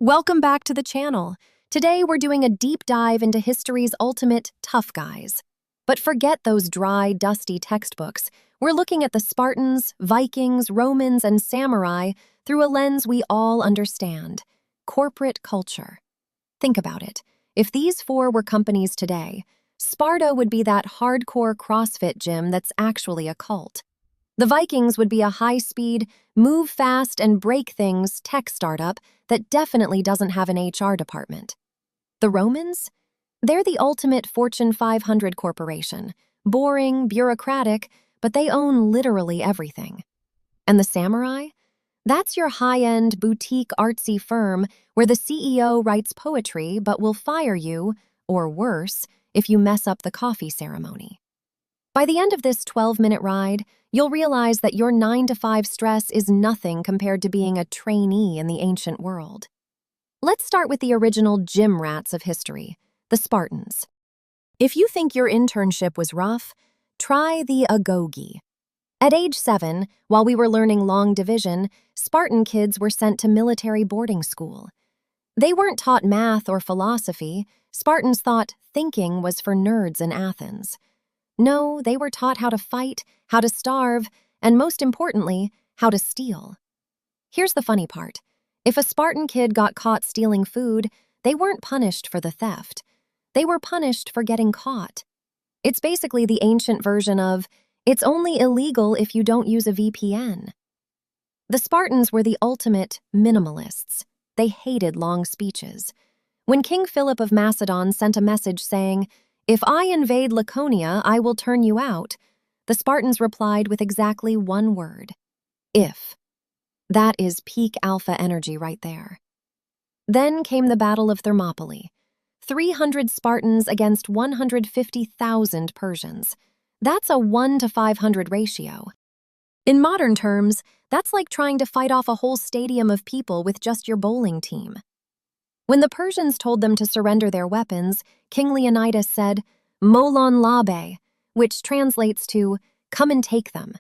Welcome back to the channel. Today we're doing a deep dive into history's ultimate tough guys. But forget those dry, dusty textbooks. We're looking at the Spartans, Vikings, Romans, and samurai through a lens we all understand: corporate culture. Think about it. If these four were companies today, Sparta would be that hardcore CrossFit gym that's actually a cult. The Vikings would be a high-speed, move fast and break things tech startup that definitely doesn't have an HR department. The Romans? They're the ultimate Fortune 500 corporation. Boring, bureaucratic, but they own literally everything. And the samurai? That's your high-end, boutique, artsy firm where the CEO writes poetry but will fire you, or worse, if you mess up the coffee ceremony. By the end of this 12-minute ride, you'll realize that your 9-to-5 stress is nothing compared to being a trainee in the ancient world. Let's start with the original gym rats of history, the Spartans. If you think your internship was rough, try the agoge. At age 7, while we were learning long division, Spartan kids were sent to military boarding school. They weren't taught math or philosophy. Spartans thought thinking was for nerds in Athens. No, they were taught how to fight, how to starve, and most importantly, how to steal. Here's the funny part. If a Spartan kid got caught stealing food, they weren't punished for the theft. They were punished for getting caught. It's basically the ancient version of, it's only illegal if you don't use a VPN. The Spartans were the ultimate minimalists. They hated long speeches. When King Philip of Macedon sent a message saying, "If I invade Laconia, I will turn you out," the Spartans replied with exactly one word: if. That is peak alpha energy right there. Then came the Battle of Thermopylae. 300 Spartans against 150,000 Persians. That's a 1 to 500 ratio. In modern terms, that's like trying to fight off a whole stadium of people with just your bowling team. When the Persians told them to surrender their weapons, King Leonidas said, "Molon labe," which translates to, "come and take them."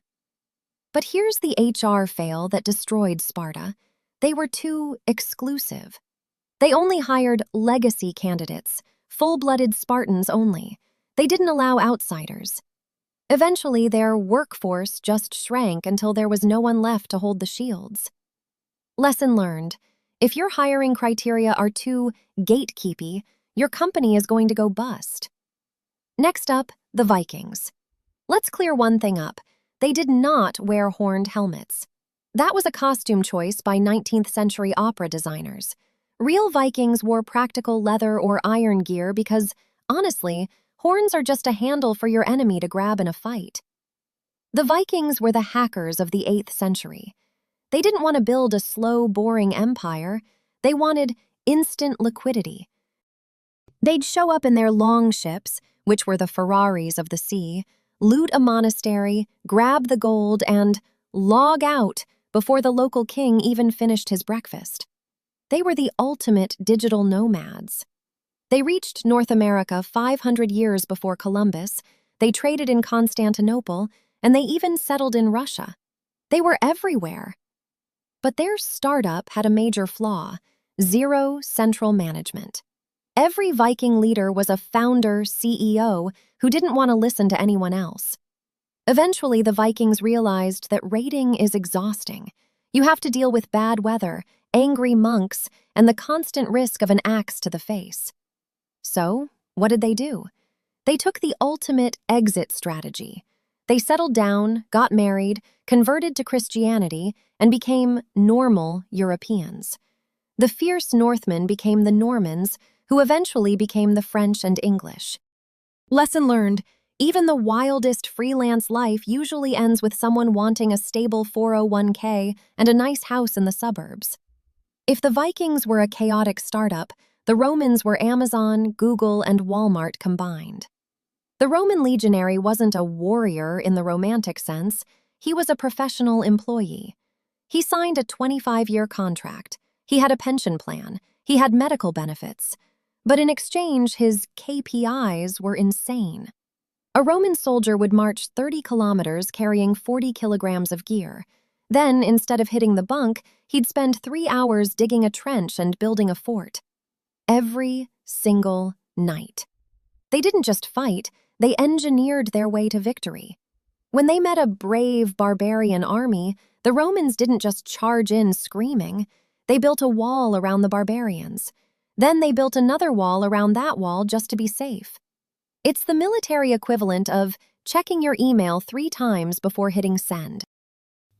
But here's the HR fail that destroyed Sparta. They were too exclusive. They only hired legacy candidates, full-blooded Spartans only. They didn't allow outsiders. Eventually, their workforce just shrank until there was no one left to hold the shields. Lesson learned. If your hiring criteria are too gatekeepy, your company is going to go bust. Next up, the Vikings. Let's clear one thing up. They did not wear horned helmets. That was a costume choice by 19th century opera designers. Real Vikings wore practical leather or iron gear because, honestly, horns are just a handle for your enemy to grab in a fight. The Vikings were the hackers of the 8th century. They didn't want to build a slow, boring empire. They wanted instant liquidity. They'd show up in their long ships, which were the Ferraris of the sea, loot a monastery, grab the gold, and log out before the local king even finished his breakfast. They were the ultimate digital nomads. They reached North America 500 years before Columbus. They traded in Constantinople, and they even settled in Russia. They were everywhere. But their startup had a major flaw: zero central management. Every Viking leader was a founder CEO who didn't want to listen to anyone else. Eventually, the Vikings realized that raiding is exhausting. You have to deal with bad weather, angry monks, and the constant risk of an axe to the face. So, what did they do? They took the ultimate exit strategy. They settled down, got married, converted to Christianity, and became normal Europeans. The fierce Northmen became the Normans, who eventually became the French and English. Lesson learned: even the wildest freelance life usually ends with someone wanting a stable 401k and a nice house in the suburbs. If the Vikings were a chaotic startup, the Romans were Amazon, Google, and Walmart combined. The Roman legionary wasn't a warrior in the romantic sense. He was a professional employee. He signed a 25-year contract. He had a pension plan. He had medical benefits. But in exchange, his KPIs were insane. A Roman soldier would march 30 kilometers carrying 40 kilograms of gear. Then, instead of hitting the bunk, he'd spend 3 hours digging a trench and building a fort. Every single night. They didn't just fight, they engineered their way to victory. When they met a brave barbarian army, the Romans didn't just charge in screaming. They built a wall around the barbarians. Then they built another wall around that wall just to be safe. It's the military equivalent of checking your email 3 times before hitting send.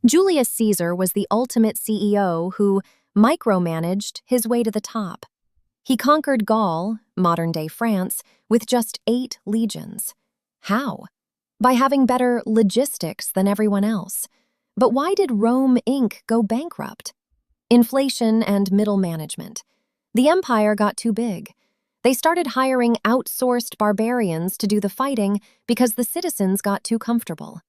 Julius Caesar was the ultimate CEO who micromanaged his way to the top. He conquered Gaul, modern-day France, with just 8 legions. How? By having better logistics than everyone else. But why did Rome Inc. go bankrupt? Inflation and middle management. The empire got too big. They started hiring outsourced barbarians to do the fighting because the citizens got too comfortable.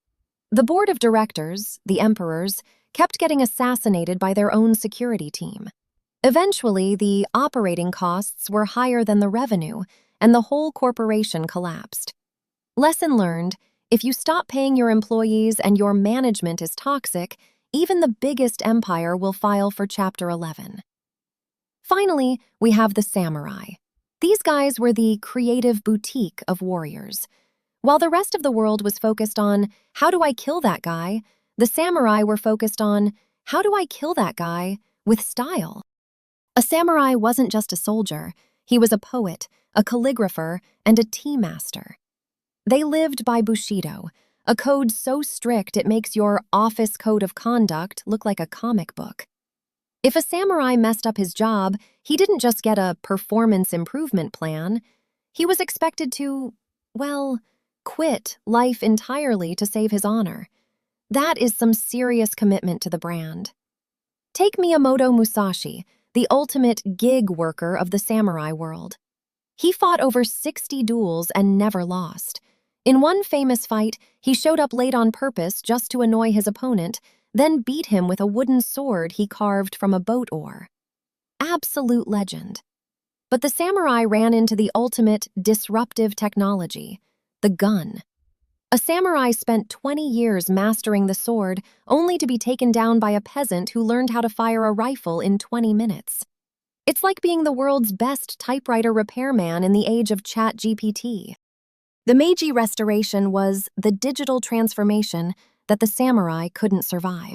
The board of directors, the emperors, kept getting assassinated by their own security team. Eventually, the operating costs were higher than the revenue, and the whole corporation collapsed. Lesson learned: if you stop paying your employees and your management is toxic, even the biggest empire will file for Chapter 11. Finally, we have the samurai. These guys were the creative boutique of warriors. While the rest of the world was focused on, how do I kill that guy, the samurai were focused on, how do I kill that guy with style? A samurai wasn't just a soldier. He was a poet, a calligrapher, and a tea master. They lived by Bushido, a code so strict it makes your office code of conduct look like a comic book. If a samurai messed up his job, he didn't just get a performance improvement plan. He was expected to, well, quit life entirely to save his honor. That is some serious commitment to the brand. Take Miyamoto Musashi, the ultimate gig worker of the samurai world. He fought over 60 duels and never lost. In one famous fight, he showed up late on purpose just to annoy his opponent, then beat him with a wooden sword he carved from a boat oar. Absolute legend. But the samurai ran into the ultimate disruptive technology, the gun. A samurai spent 20 years mastering the sword, only to be taken down by a peasant who learned how to fire a rifle in 20 minutes. It's like being the world's best typewriter repairman in the age of ChatGPT. The Meiji Restoration was the digital transformation that the samurai couldn't survive.